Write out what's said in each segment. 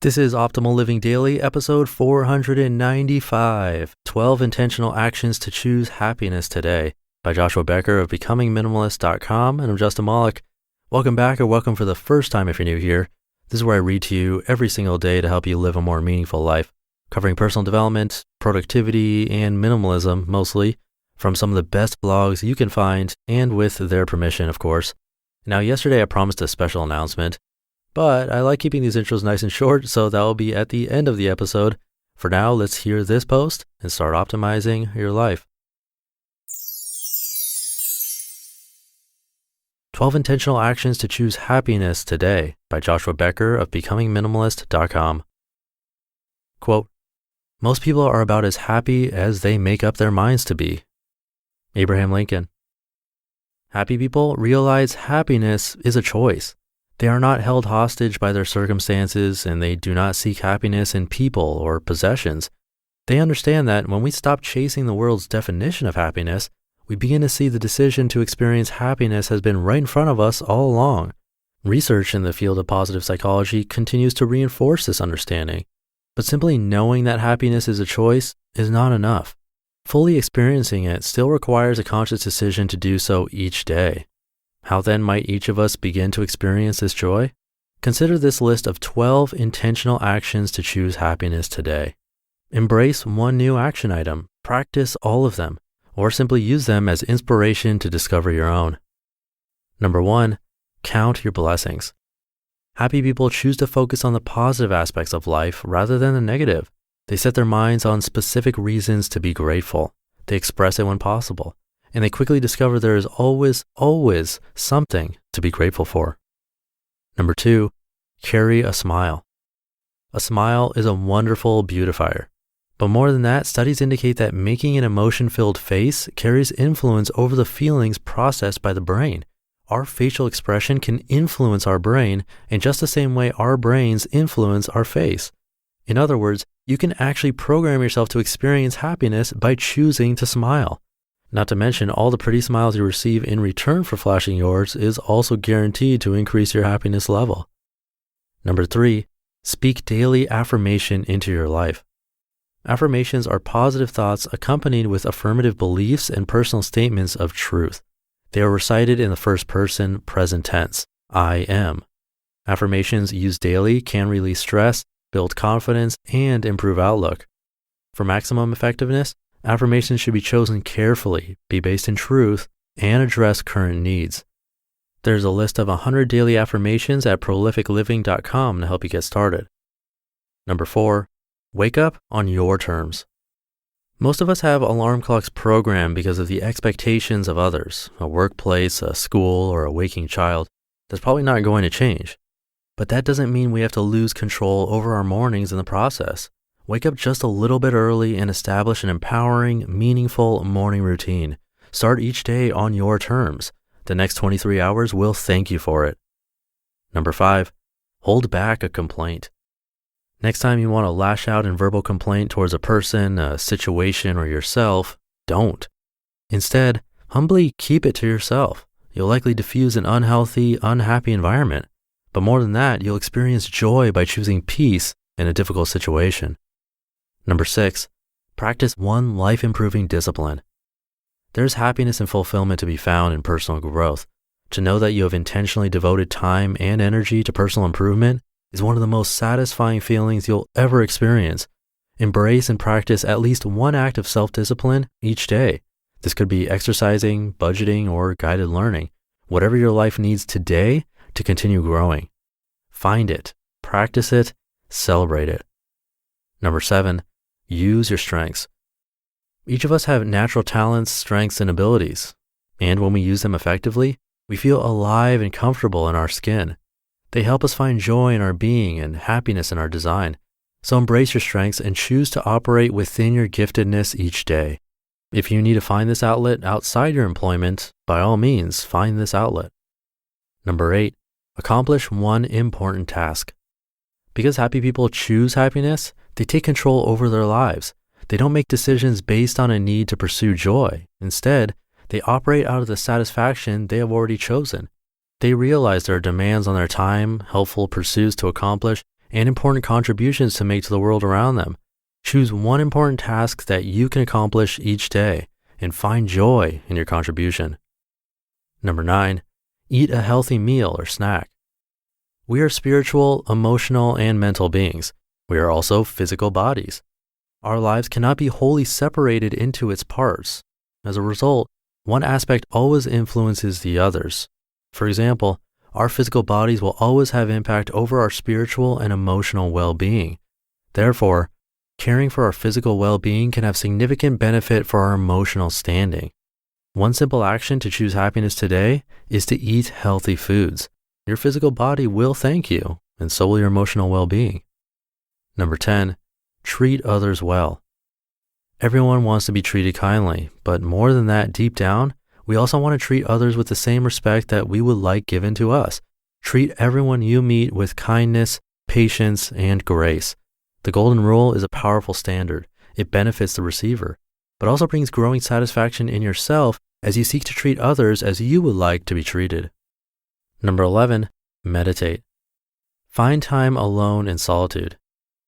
This is Optimal Living Daily, episode 495, 12 Intentional Actions to Choose Happiness Today by Joshua Becker of becomingminimalist.com, and I'm Justin Malik. Welcome back, or welcome for the first time if you're new here. This is where I read to you every single day to help you live a more meaningful life, covering personal development, productivity, and minimalism mostly, from some of the best blogs you can find, and with their permission, of course. Now, yesterday I promised a special announcement, but I like keeping these intros nice and short, so that will be at the end of the episode. For now, let's hear this post and start optimizing your life. 12 Intentional Actions to Choose Happiness Today by Joshua Becker of becomingminimalist.com. Quote, "Most people are about as happy as they make up their minds to be." Abraham Lincoln. Happy people realize happiness is a choice. They are not held hostage by their circumstances, and they do not seek happiness in people or possessions. They understand that when we stop chasing the world's definition of happiness, we begin to see the decision to experience happiness has been right in front of us all along. Research in the field of positive psychology continues to reinforce this understanding, but simply knowing that happiness is a choice is not enough. Fully experiencing it still requires a conscious decision to do so each day. How then might each of us begin to experience this joy? Consider this list of 12 intentional actions to choose happiness today. Embrace one new action item, practice all of them, or simply use them as inspiration to discover your own. Number 1, count your blessings. Happy people choose to focus on the positive aspects of life rather than the negative. They set their minds on specific reasons to be grateful. They express it when possible, and they quickly discover there is always something to be grateful for. Number 2, carry a smile. A smile is a wonderful beautifier. But more than that, studies indicate that making an emotion-filled face carries influence over the feelings processed by the brain. Our facial expression can influence our brain in just the same way our brains influence our face. In other words, you can actually program yourself to experience happiness by choosing to smile. Not to mention, all the pretty smiles you receive in return for flashing yours is also guaranteed to increase your happiness level. Number 3, speak daily affirmation into your life. Affirmations are positive thoughts accompanied with affirmative beliefs and personal statements of truth. They are recited in the first person present tense, I am. Affirmations used daily can release stress, build confidence, and improve outlook. For maximum effectiveness, affirmations should be chosen carefully, be based in truth, and address current needs. There's a list of 100 daily affirmations at prolificliving.com to help you get started. Number 4, wake up on your terms. Most of us have alarm clocks programmed because of the expectations of others, a workplace, a school, or a waking child. That's probably not going to change. But that doesn't mean we have to lose control over our mornings in the process. Wake up just a little bit early and establish an empowering, meaningful morning routine. Start each day on your terms. The next 23 hours will thank you for it. Number 5, hold back a complaint. Next time you want to lash out in verbal complaint towards a person, a situation, or yourself, don't. Instead, humbly keep it to yourself. You'll likely diffuse an unhealthy, unhappy environment. But more than that, you'll experience joy by choosing peace in a difficult situation. Number 6, practice one life-improving discipline. There's happiness and fulfillment to be found in personal growth. To know that you have intentionally devoted time and energy to personal improvement is one of the most satisfying feelings you'll ever experience. Embrace and practice at least one act of self-discipline each day. This could be exercising, budgeting, or guided learning. Whatever your life needs today to continue growing. Find it, practice it, celebrate it. Number 7, use your strengths. Each of us have natural talents, strengths, and abilities. And when we use them effectively, we feel alive and comfortable in our skin. They help us find joy in our being and happiness in our design. So embrace your strengths and choose to operate within your giftedness each day. If you need to find this outlet outside your employment, by all means, find this outlet. Number 8, accomplish one important task. Because happy people choose happiness, they take control over their lives. They don't make decisions based on a need to pursue joy. Instead, they operate out of the satisfaction they have already chosen. They realize there are demands on their time, helpful pursuits to accomplish, and important contributions to make to the world around them. Choose one important task that you can accomplish each day and find joy in your contribution. Number 9, eat a healthy meal or snack. We are spiritual, emotional, and mental beings. We are also physical bodies. Our lives cannot be wholly separated into its parts. As a result, one aspect always influences the others. For example, our physical bodies will always have impact over our spiritual and emotional well-being. Therefore, caring for our physical well-being can have significant benefit for our emotional standing. One simple action to choose happiness today is to eat healthy foods. Your physical body will thank you, and so will your emotional well-being. Number 10, treat others well. Everyone wants to be treated kindly, but more than that, deep down, we also want to treat others with the same respect that we would like given to us. Treat everyone you meet with kindness, patience, and grace. The golden rule is a powerful standard. It benefits the receiver, but also brings growing satisfaction in yourself as you seek to treat others as you would like to be treated. Number 11, meditate. Find time alone in solitude.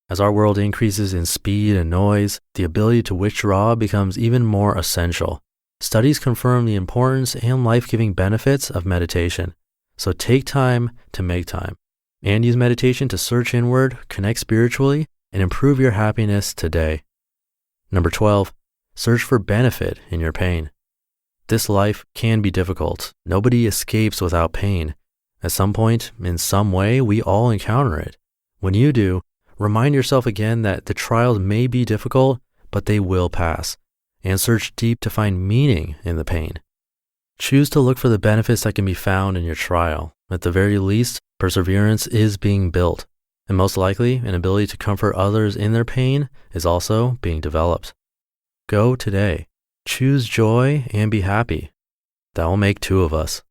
As our world increases in speed and noise, the ability to withdraw becomes even more essential. Studies confirm the importance and life-giving benefits of meditation. So take time to make time, and use meditation to search inward, connect spiritually, and improve your happiness today. Number 12, search for benefit in your pain. This life can be difficult. Nobody escapes without pain. At some point, in some way, we all encounter it. When you do, remind yourself again that the trials may be difficult, but they will pass, and search deep to find meaning in the pain. Choose to look for the benefits that can be found in your trial. At the very least, perseverance is being built, and most likely, an ability to comfort others in their pain is also being developed. Go today. Choose joy and be happy. That will make two of us.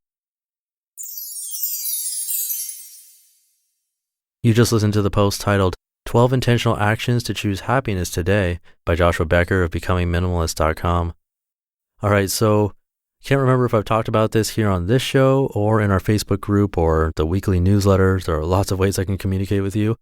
You just listened to the post titled 12 Intentional Actions to Choose Happiness Today by Joshua Becker of BecomingMinimalist.com. All right, so can't remember if I've talked about this here on this show or in our Facebook group or the weekly newsletters. There are lots of ways I can communicate with you,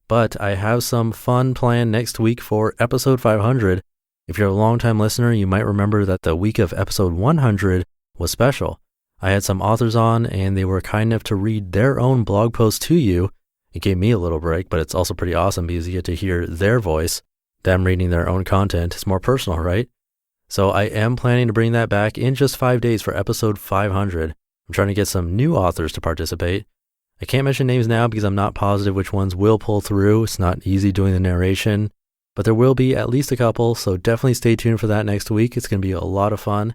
but I have some fun planned next week for episode 500. If you're a longtime listener, you might remember that the week of episode 100 was special. I had some authors on and they were kind enough to read their own blog posts to you. It gave me a little break, but it's also pretty awesome because you get to hear their voice, them reading their own content. It's more personal, right? So I am planning to bring that back in just 5 days for episode 500. I'm trying to get some new authors to participate. I can't mention names now because I'm not positive which ones will pull through. It's not easy doing the narration, but there will be at least a couple, so definitely stay tuned for that next week. It's going to be a lot of fun.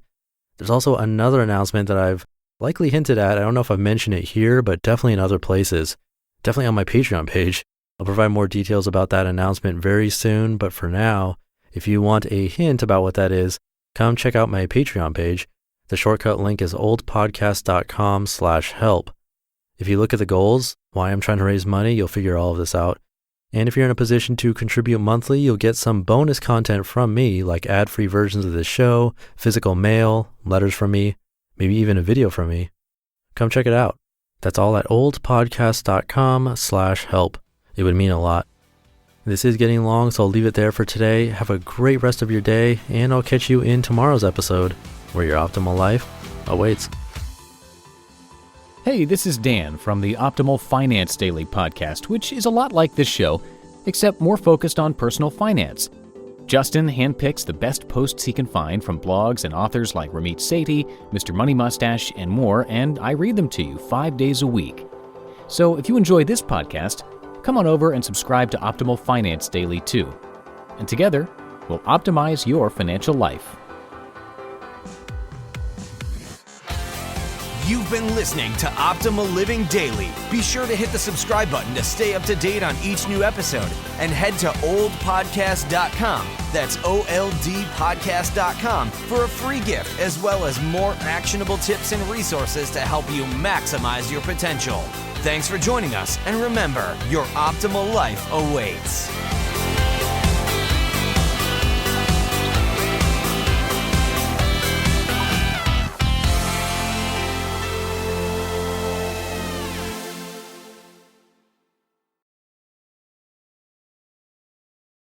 There's also another announcement that I've likely hinted at. I don't know if I've mentioned it here, but definitely in other places. Definitely on my Patreon page. I'll provide more details about that announcement very soon, but for now, if you want a hint about what that is, come check out my Patreon page. The shortcut link is oldpodcast.com/help. If you look at the goals, why I'm trying to raise money, you'll figure all of this out. And if you're in a position to contribute monthly, you'll get some bonus content from me, like ad-free versions of the show, physical mail, letters from me, maybe even a video from me. Come check it out. That's all at oldpodcast.com/help. It would mean a lot. This is getting long, so I'll leave it there for today. Have a great rest of your day, and I'll catch you in tomorrow's episode, where your optimal life awaits. Hey, this is Dan from the Optimal Finance Daily podcast, which is a lot like this show, except more focused on personal finance. Justin handpicks the best posts he can find from blogs and authors like Ramit Sethi, Mr. Money Mustache, and more, and I read them to you 5 days a week. So if you enjoy this podcast, come on over and subscribe to Optimal Finance Daily too. And together, we'll optimize your financial life. You've been listening to Optimal Living Daily. Be sure to hit the subscribe button to stay up to date on each new episode and head to oldpodcast.com. That's OLDpodcast.com for a free gift as well as more actionable tips and resources to help you maximize your potential. Thanks for joining us, and remember, your optimal life awaits.